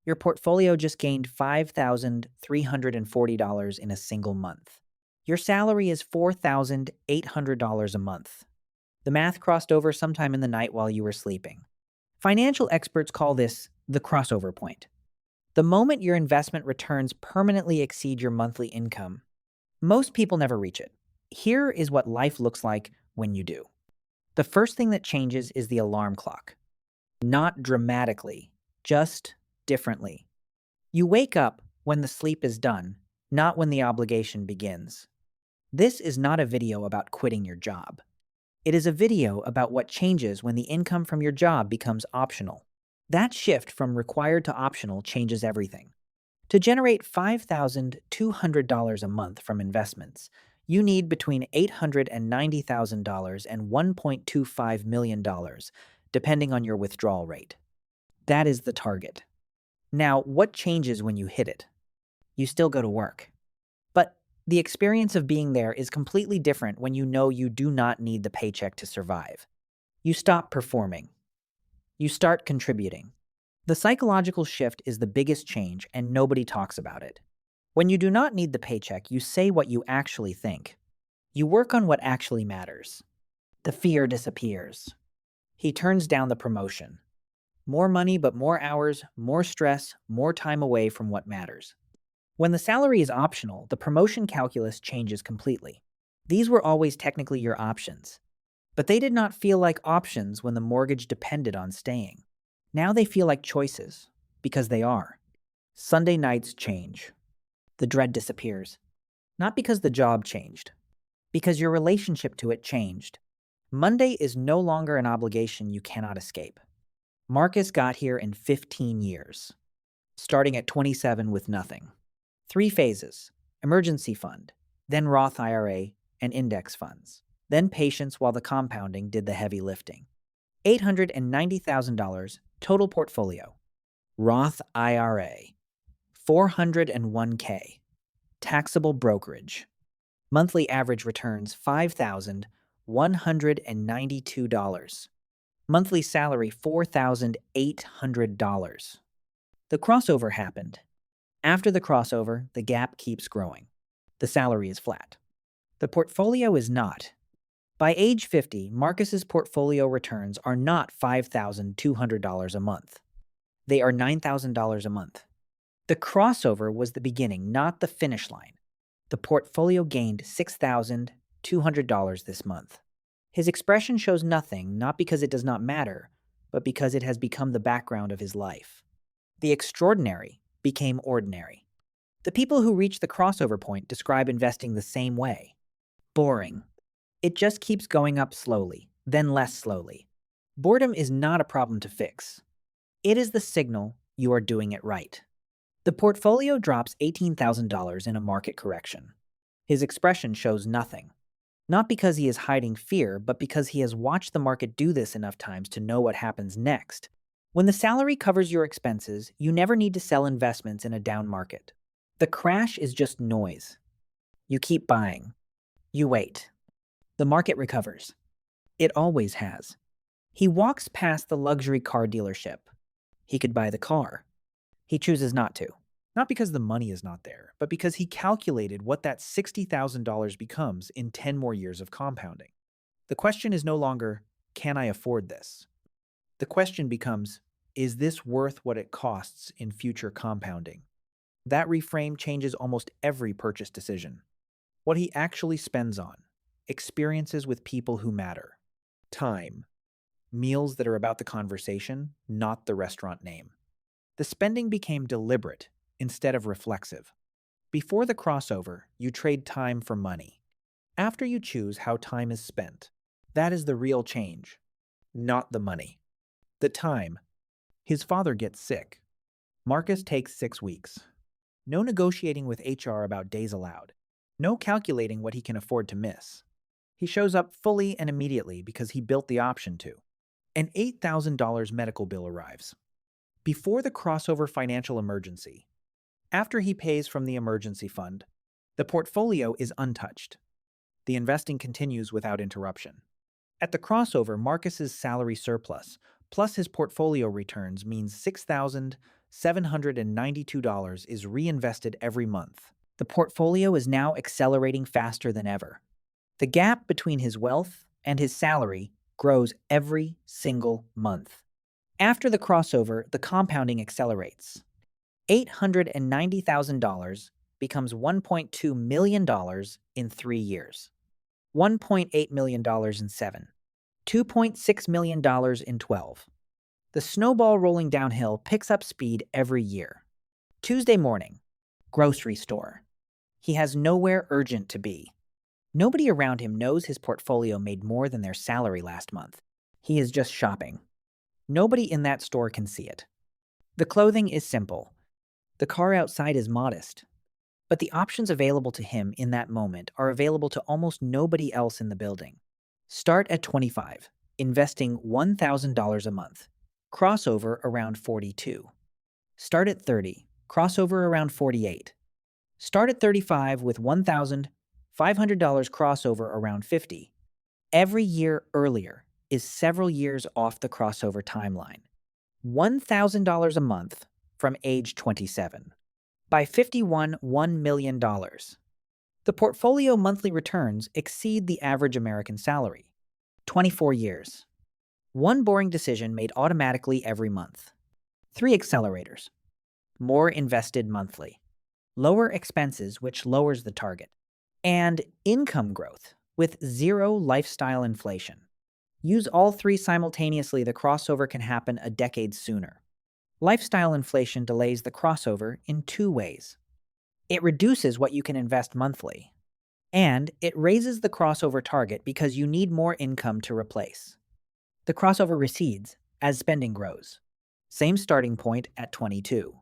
Your portfolio just gained $5,340 in a single month. Your salary is $4,800 a month. The math crossed over sometime in the night while you were sleeping. Financial experts call this the crossover point. The moment your investment returns permanently exceed your monthly income. Most people never reach it. Here is what life looks like when you do. The first thing that changes is the alarm clock. Not dramatically, just differently. You wake up when the sleep is done, not when the obligation begins. This is not a video about quitting your job. It is a video about what changes when the income from your job becomes optional. That shift from required to optional changes everything. To generate $5,200 a month from investments, you need between $890,000 and $1.25 million, depending on your withdrawal rate. That is the target. Now, what changes when you hit it? You still go to work. But the experience of being there is completely different when you know you do not need the paycheck to survive. You stop performing. You start contributing. The psychological shift is the biggest change, and nobody talks about it. When you do not need the paycheck, you say what you actually think. You work on what actually matters. The fear disappears. He turns down the promotion. More money, but more hours, more stress, more time away from what matters. When the salary is optional, the promotion calculus changes completely. These were always technically your options. But they did not feel like options when the mortgage depended on staying. Now they feel like choices, because they are. Sunday nights change. The dread disappears. Not because the job changed, because your relationship to it changed. Monday is no longer an obligation you cannot escape. Marcus got here in 15 years, starting at 27 with nothing. 3 phases: emergency fund, then Roth IRA and index funds, then patience while the compounding did the heavy lifting. $890,000 total portfolio. Roth IRA, 401k, taxable brokerage. Monthly average returns $5,192. Monthly salary $4,800. The crossover happened. After the crossover, the gap keeps growing. The salary is flat. The portfolio is not. By age 50, Marcus's portfolio returns are not $5,200 a month. They are $9,000 a month. The crossover was the beginning, not the finish line. The portfolio gained $6,200 this month. His expression shows nothing, not because it does not matter, but because it has become the background of his life. The extraordinary became ordinary. The people who reach the crossover point describe investing the same way. Boring. It just keeps going up slowly, then less slowly. Boredom is not a problem to fix. It is the signal you are doing it right. The portfolio drops $18,000 in a market correction. His expression shows nothing. Not because he is hiding fear, but because he has watched the market do this enough times to know what happens next. When the salary covers your expenses, you never need to sell investments in a down market. The crash is just noise. You keep buying. You wait. The market recovers. It always has. He walks past the luxury car dealership. He could buy the car. He chooses not to. Not because the money is not there, but because he calculated what that $60,000 becomes in 10 more years of compounding. The question is no longer, can I afford this? The question becomes, is this worth what it costs in future compounding? That reframe changes almost every purchase decision. What he actually spends on. Experiences with people who matter. Time. Meals that are about the conversation, not the restaurant name. The spending became deliberate instead of reflexive. Before the crossover, you trade time for money. After you choose how time is spent, that is the real change, not the money. The time. His father gets sick. Marcus takes 6 weeks. No negotiating with HR about days allowed. No calculating what he can afford to miss. He shows up fully and immediately because he built the option to. An $8,000 medical bill arrives. Before the crossover financial emergency. After he pays from the emergency fund, the portfolio is untouched. The investing continues without interruption. At the crossover, Marcus's salary surplus plus his portfolio returns means $6,000 $792 is reinvested every month. The portfolio is now accelerating faster than ever. The gap between his wealth and his salary grows every single month. After the crossover, the compounding accelerates. $890,000 becomes $1.2 million in 3 years, $1.8 million in 7, $2.6 million in 12. The snowball rolling downhill picks up speed every year. Tuesday morning, grocery store. He has nowhere urgent to be. Nobody around him knows his portfolio made more than their salary last month. He is just shopping. Nobody in that store can see it. The clothing is simple. The car outside is modest. But the options available to him in that moment are available to almost nobody else in the building. Start at 25, investing $1,000 a month. Crossover around 42. Start at 30, crossover around 48. Start at 35 with $1,500 crossover around 50. Every year earlier is several years off the crossover timeline. $1,000 a month from age 27. By 51, $1 million. The portfolio monthly returns exceed the average American salary. 24 years. One boring decision made automatically every month. 3 accelerators. More invested monthly. Lower expenses, which lowers the target. And income growth with 0 lifestyle inflation. Use all 3 simultaneously, the crossover can happen a decade sooner. Lifestyle inflation delays the crossover in 2 ways. It reduces what you can invest monthly, and it raises the crossover target because you need more income to replace. The crossover recedes as spending grows. Same starting point at 22.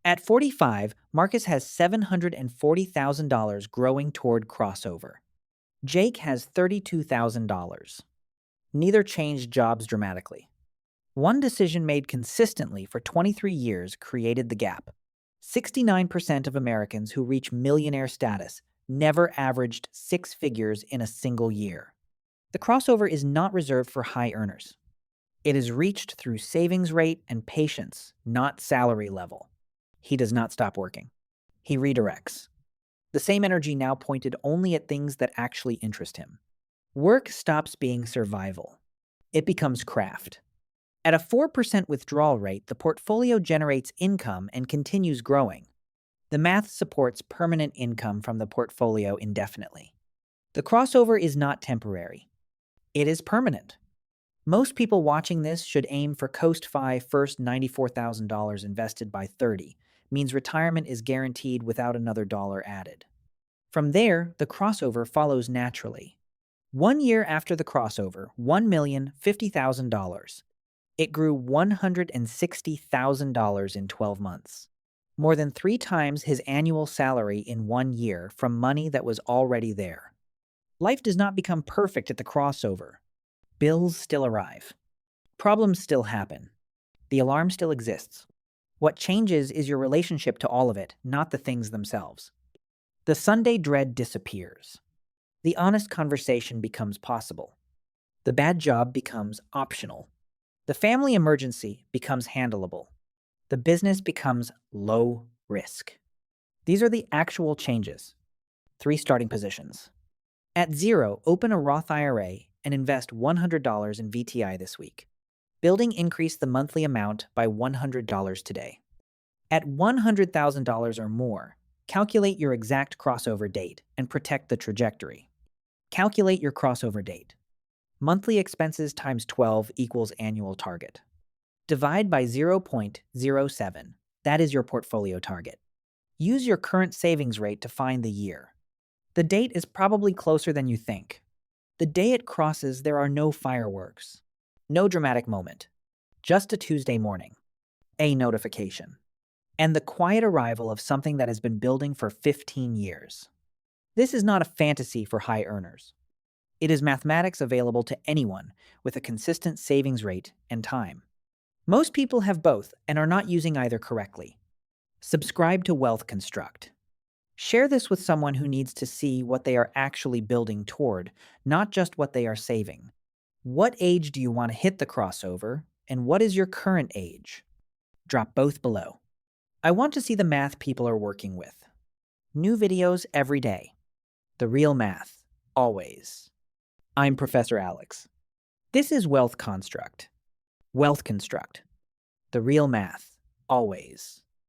At 45, Marcus has $740,000 growing toward crossover. Jake has $32,000. Neither changed jobs dramatically. One decision made consistently for 23 years created the gap. 69% of Americans who reach millionaire status never averaged 6 figures in a single year. The crossover is not reserved for high earners. It is reached through savings rate and patience, not salary level. He does not stop working. He redirects. The same energy now pointed only at things that actually interest him. Work stops being survival. It becomes craft. At a 4% withdrawal rate, the portfolio generates income and continues growing. The math supports permanent income from the portfolio indefinitely. The crossover is not temporary. It is permanent. Most people watching this should aim for Coast 5 first $94,000 invested by 30, means retirement is guaranteed without another dollar added. From there, the crossover follows naturally. 1 year after the crossover, $1,050,000. It grew $160,000 in 12 months. More than 3 times his annual salary in 1 year from money that was already there. Life does not become perfect at the crossover. Bills still arrive. Problems still happen. The alarm still exists. What changes is your relationship to all of it, not the things themselves. The Sunday dread disappears. The honest conversation becomes possible. The bad job becomes optional. The family emergency becomes handleable. The business becomes low risk. These are the actual changes. 3 starting positions. At 0, open a Roth IRA and invest $100 in VTI this week. Building increased the monthly amount by $100 today. At $100,000 or more, calculate your exact crossover date and protect the trajectory. Calculate your crossover date. Monthly expenses times 12 equals annual target. Divide by 0.07. That is your portfolio target. Use your current savings rate to find the year. The date is probably closer than you think. The day it crosses, there are no fireworks. No dramatic moment. Just a Tuesday morning. A notification. And the quiet arrival of something that has been building for 15 years. This is not a fantasy for high earners. It is mathematics available to anyone with a consistent savings rate and time. Most people have both and are not using either correctly. Subscribe to Wealth Construct. Share this with someone who needs to see what they are actually building toward, not just what they are saving. What age do you want to hit the crossover, and what is your current age? Drop both below. I want to see the math people are working with. New videos every day. The real math, always. I'm Professor Alex. This is Wealth Construct. Wealth Construct. The real math, always.